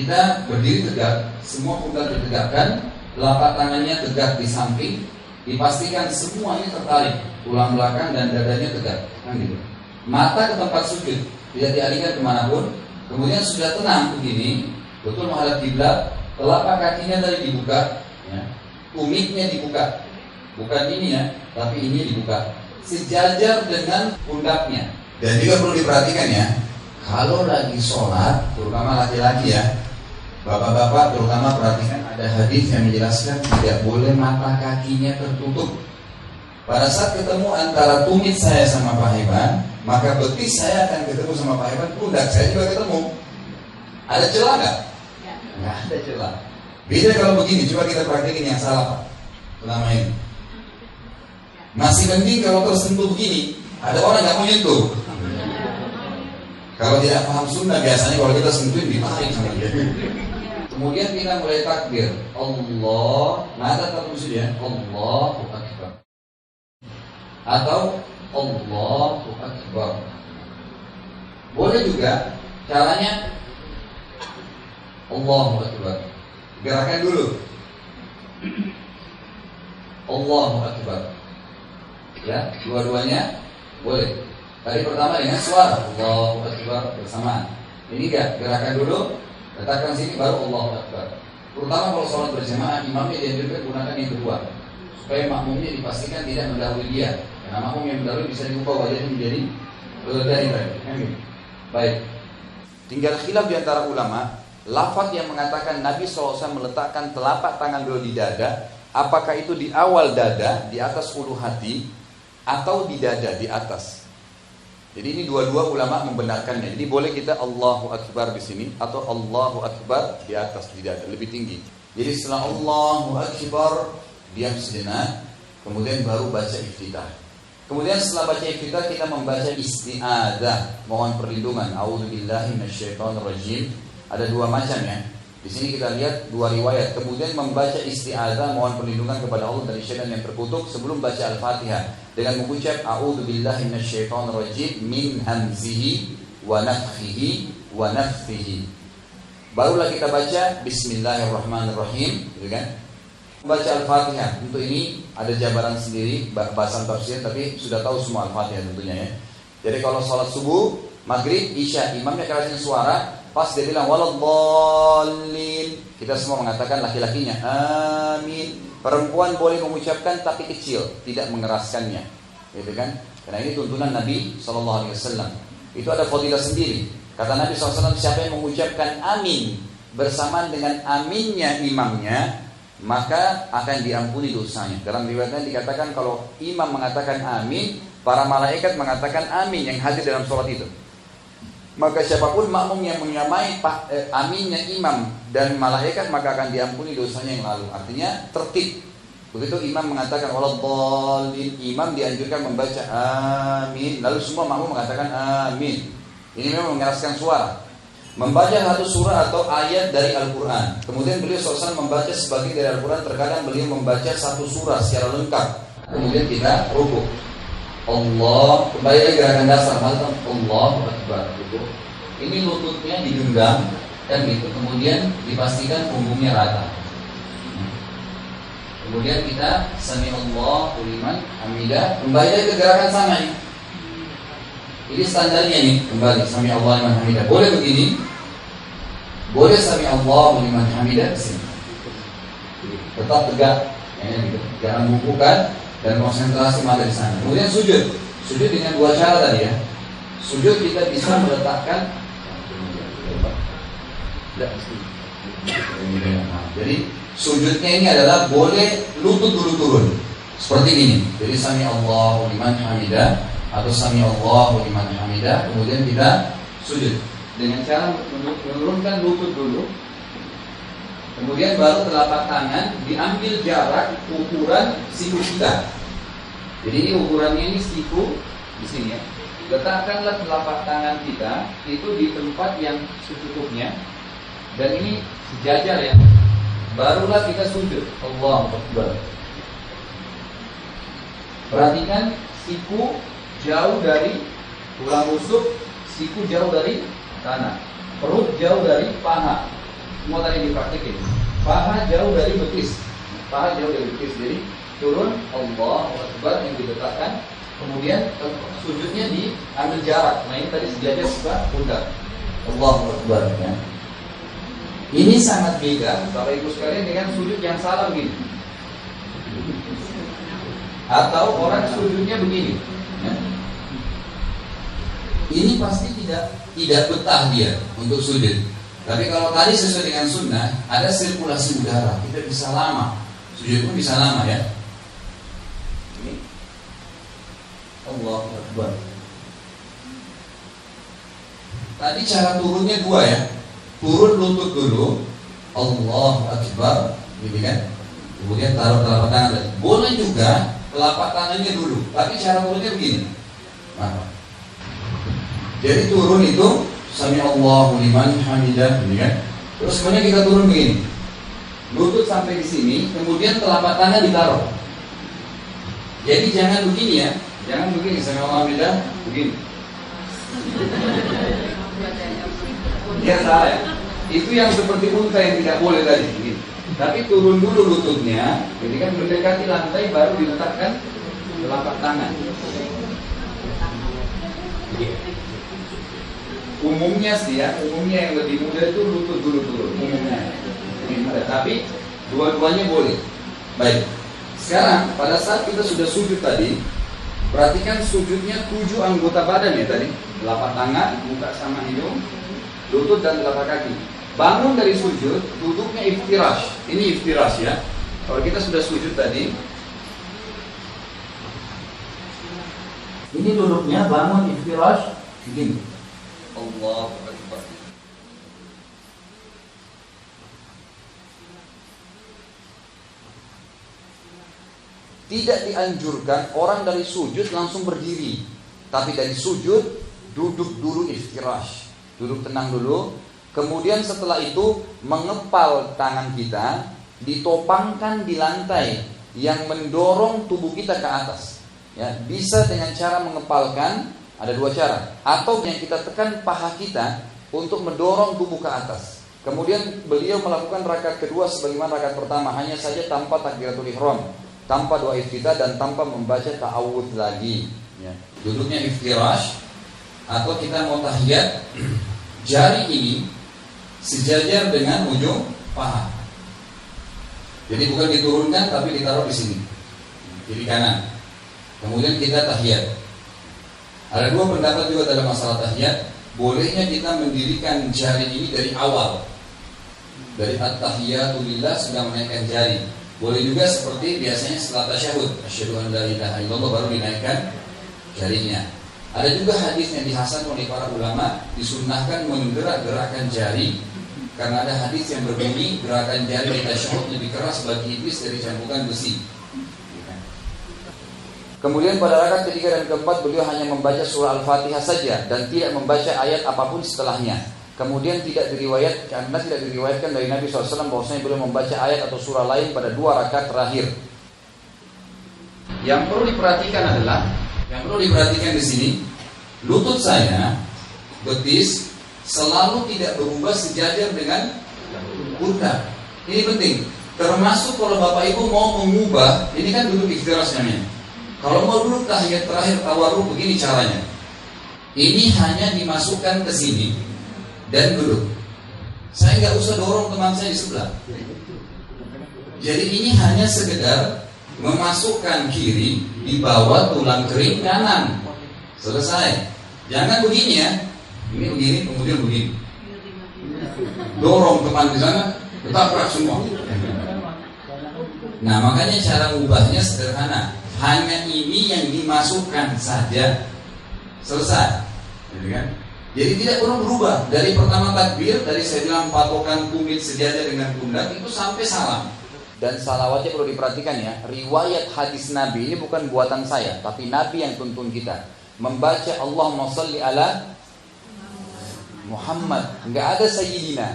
Kita berdiri tegak, semua pundak ditegakkan, telapak tangannya tegak di samping, dipastikan semuanya tertarik, tulang belakang dan dadanya tegak, kan gitu. Mata ke tempat sujud, tidak dialihkan kemanapun. Kemudian sudah tenang begini, betul menghadap kiblat, telapak kakinya tadi dibuka, ya. Tumitnya dibuka, bukan ini ya, tapi ini dibuka, sejajar dengan pundaknya. Dan juga perlu diperhatikan ya, kalau lagi sholat, terutama laki-laki ya, bapak-bapak terutama perhatikan, ada hadis yang menjelaskan tidak boleh mata kakinya tertutup. Pada saat ketemu antara tumit saya sama Pak Heban, maka betis saya akan ketemu sama Pak Heban, pundak saya juga ketemu. Ada celah nggak? Nggak ada celah. Beda kalau begini, coba kita praktekin yang salah Pak. Selama ini masih mending kalau tersentuh begini, ada orang nggak mau nyentuh. Kalau tidak paham sunnah biasanya kalau kita sentuhin ditarik sama dia. Kemudian kita mulai takbir, Allah, mata terus ya, Allahu Akbar, atau Allahu Akbar. Boleh juga caranya Allahu Akbar, gerakan dulu, Allahu Akbar, ya, dua-duanya boleh. Tadi pertama dengan suara Allahu Akbar bersamaan. Ini enggak, gerakan dulu, letakkan sini baru Allahu Akbar. Terutama kalau sholat berjamaah, imamnya dianjurkan gunakan yang kedua, supaya makmumnya dipastikan tidak mendahului dia. Karena makmum yang mendahului bisa diubah wajahnya menjadi dari tadi. Baik. Tinggal khilaf di antara ulama, lafaz yang mengatakan Nabi SAW meletakkan telapak tangan beliau di dada, apakah itu di awal dada, di atas ulu hati, atau di dada, di atas. Jadi ini dua-dua ulama membenarkannya. Jadi boleh kita Allahu Akbar di sini atau Allahu Akbar di atas, di dada, lebih tinggi. Jadi setelah Allahu Akbar diam sejenak, kemudian baru baca iftitah. Kemudian setelah baca iftitah kita membaca isti'adzah, mohon perlindungan. A'udzubillahi minasyaitonirrajim. Ada dua macam ya. Di sini kita lihat dua riwayat. Kemudian membaca isti'adzah, mohon perlindungan kepada Allah dari syaitan yang terkutuk sebelum baca Al-Fatihah dengan mengucap a'udzubillahi minasyaitonirrajim min hamzihi wa nafthihi wa nafthihi. Barulah kita baca bismillahirrahmanirrahim, gitu kan? Baca Al-Fatihah. Untuk ini ada jabaran sendiri bahasan tafsir, tapi sudah tahu semua Al-Fatihah tentunya ya. Jadi kalau sholat subuh, maghrib, isya, imamnya kerasin suara, pas dia bilang waladhdallin, kita semua mengatakan laki-lakinya amin. Perempuan boleh mengucapkan tapi kecil, tidak mengeraskannya, gitu kan? Karena ini tuntunan Nabi SAW. Itu ada fadilah sendiri. Kata Nabi SAW, siapa yang mengucapkan amin bersamaan dengan aminnya imamnya, maka akan diampuni dosanya. Dalam riwayatnya dikatakan kalau imam mengatakan amin, para malaikat mengatakan amin yang hadir dalam sholat itu. Maka siapapun makmum yang menyamai aminnya imam dan malaikat, maka akan diampuni dosanya yang lalu. Artinya tertib. Begitu imam mengatakan waladhdallin, imam dianjurkan membaca amin, lalu semua makmum mengatakan amin. Ini memang mengeraskan suara. Membaca satu surah atau ayat dari Al-Quran. Kemudian beliau SAW membaca sebagian dari Al-Quran. Terkadang beliau membaca satu surah secara lengkap. Kemudian kita rukuk. Allah, kembali lagi gerakan dasar, Allahu Akbar, gitu. Ini lututnya digenggam dan gitu. Kemudian dipastikan punggungnya rata. Kemudian kita sami Allahu liman hamidah. Kembali lagi ke gerakan sama nih. Ini standarnya nih, kembali sami Allahu liman hamidah. Boleh begini, boleh sami Allahu liman hamidah kesini. Tetap tegak, ya, gitu. Jangan bukukan dan konsentrasi mata di sana. Kemudian sujud dengan dua cara tadi ya. Sujud kita bisa meletakkan. Jadi sujudnya ini adalah boleh lutut dulu turun seperti ini. Jadi sami Allahu liman hamidah atau sami Allahu liman hamidah. Kemudian kita sujud dengan cara menurunkan lutut dulu. Kemudian baru telapak tangan diambil jarak ukuran siku kita. Jadi ini ukurannya ini siku di sini ya. Letakkanlah telapak tangan kita itu di tempat yang secukupnya dan ini sejajar ya. Barulah kita sujud. Allahu Akbar. Perhatikan siku jauh dari tulang rusuk, siku jauh dari tanah, perut jauh dari paha. semua tadi dipraktekin. Paha jauh dari betis. Paha jauh dari betis. Jadi turun Allahu Akbar yang diletakkan. Kemudian sujudnya diambil jarak. Nah ini tadi sejajar sebelah pundak. Allahu Akbar ya. Ini sangat beda Bapak Ibu sekalian dengan sujud yang salah begini. Atau orang sujudnya begini ya. Ini pasti tidak betah dia untuk sujud. Tapi kalau tadi sesuai dengan sunnah, ada sirkulasi udara, kita bisa lama. Sujud pun bisa lama ya. Ini Allahu Akbar. Tadi cara turunnya dua ya. Turun lutut dulu, Allahu Akbar, gitu kan? Kemudian taruh telapak tangan. Boleh juga telapak tangannya dulu, tapi cara turunnya begini. Nah, jadi turun itu Sami Allahu liman hamidah, gitu kan? Terus kemudian kita turun begini, lutut sampai di sini, kemudian telapak tangan ditaruh. Jadi jangan begini ya, jangan begini Sami Allahu hamidah, begini. Dia salah ya. Itu yang seperti unta yang tidak boleh tadi. Gitu. Tapi turun dulu lututnya, jadi kan mendekati lantai baru diletakkan telapak tangan. Umumnya sih ya, umumnya yang lebih mudah itu lutut dulu turun. Umumnya lebih mudah. Tapi dua-duanya boleh. Baik. Sekarang pada saat kita sudah sujud tadi, perhatikan sujudnya 7 anggota badan ya tadi. Telapak tangan, muka sama hidung, lutut dan telapak kaki. Bangun dari sujud, duduknya iftirash. Ini iftirash ya. Kalau kita sudah sujud tadi, ini duduknya bangun iftirash begini. Allahu Akbar. Tidak dianjurkan orang dari sujud langsung berdiri, tapi dari sujud duduk dulu iftirash. Duduk tenang dulu. Kemudian setelah itu mengepal tangan kita, ditopangkan di lantai yang mendorong tubuh kita ke atas. Ya, bisa dengan cara mengepalkan, ada dua cara. Atau yang kita tekan paha kita untuk mendorong tubuh ke atas. Kemudian beliau melakukan rakaat kedua sebagaimana rakaat pertama, hanya saja tanpa takbiratul ihram, tanpa doa iftitah dan tanpa membaca ta'awudz lagi. Ya. Duduknya iftirash, atau kita mau tahiyat, jari ini sejajar dengan ujung paha. Jadi bukan diturunkan tapi ditaruh di sini, kiri kanan. Kemudian kita tahiyat. Ada dua pendapat juga dalam masalah tahiyat. Bolehnya kita mendirikan jari ini dari awal, dari at-tahiyatu lillah sudah menaikkan jari. Boleh juga seperti biasanya setelah tasyahud, asyhadu an la ilaha illallah, baru dinaikkan jarinya. Ada juga hadis yang dihasankan oleh para ulama, disunnahkan menggerak-gerakkan jari. Karena ada hadis yang berbunyi gerakan jari di tasyahud lebih keras bagi iblis dari cambukan besi. Kemudian pada rakaat ketiga dan keempat beliau hanya membaca surah Al-Fatihah saja dan tidak membaca ayat apapun setelahnya. Kemudian tidak diriwayatkan dari Nabi SAW bahwasanya beliau membaca ayat atau surah lain pada 2 rakaat terakhir. Yang perlu diperhatikan di sini, lutut saya, betis selalu tidak berubah sejajar dengan pundak. Ini penting. Termasuk kalau Bapak Ibu mau mengubah, ini kan duduk iftirash namanya. Kalau mau duduk tahiyat terakhir tawarruk, begini caranya. Ini hanya dimasukkan ke sini dan duduk. Saya nggak usah dorong teman saya di sebelah. Jadi ini hanya sekedar memasukkan kiri di bawah tulang kering kanan. Selesai. Jangan begini ya. Ini begini, kemudian begini. Dorong teman di sana, ketabrak semua. Nah, makanya cara mengubahnya sederhana. Hanya ini yang dimasukkan saja. Selesai. Jadi kan? Jadi tidak perlu berubah. Dari pertama takbir, dari saya bilang patokan tumit sejajar dengan pundak itu sampai salam. Dan salawatnya perlu diperhatikan ya. Riwayat hadis Nabi ini bukan buatan saya, tapi Nabi yang tuntun kita. Membaca Allahumma shalli ala Muhammad, enggak ada Sayyidina.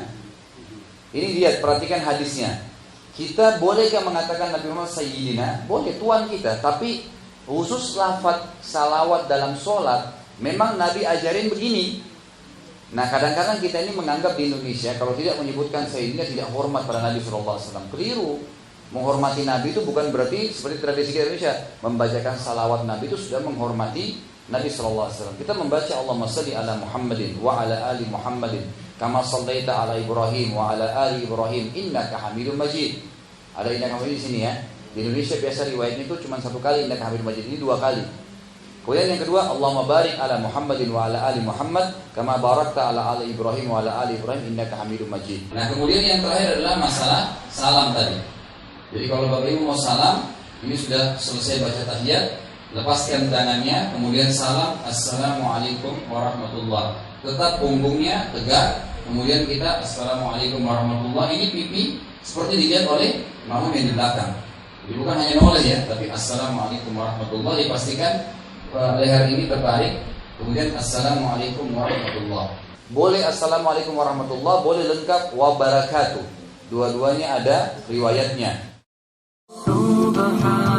Ini lihat, perhatikan hadisnya. Kita bolehkah mengatakan Nabi Muhammad Sayyidina? Boleh, Tuhan kita. Tapi khusus lafaz salawat dalam sholat, memang Nabi ajarin begini. Nah kadang-kadang kita ini menganggap di Indonesia kalau tidak menyebutkan Sayyidina tidak hormat pada Nabi SAW. Keliru. Menghormati Nabi itu bukan berarti seperti tradisi kita Indonesia membacakan salawat Nabi itu sudah menghormati Nabi SAW. Kita membaca Allahumma salli ala Muhammadin wa ala ali Muhammadin kama sallaita ala Ibrahim wa ala ali Ibrahim innaka Hamidum Majid. Ada innaka Hamidum di sini ya. Di Indonesia biasa riwayatnya itu cuma satu kali innaka Hamidum Majid, ini dua kali. Kemudian yang kedua, Allahumma barik ala Muhammadin wa ala ali Muhammad kama barakta ala ali Ibrahim wa ala ali Ibrahim innaka Hamidum Majid. Nah, kemudian yang terakhir adalah masalah salam tadi. Jadi kalau Bapak Ibu mau salam, ini sudah selesai baca tahiyat, lepaskan tangannya, kemudian salam, assalamualaikum warahmatullah. Tetap punggungnya tegak, kemudian kita assalamualaikum warahmatullah. Ini pipi seperti dilihat oleh makmum yang di belakang. Jadi bukan hanya noleh ya, tapi assalamualaikum warahmatullah, dipastikan leher ini terbalik. Kemudian assalamualaikum warahmatullah. Boleh assalamualaikum warahmatullah, boleh lengkap wabarakatuh. Dua-duanya ada riwayatnya. Subhan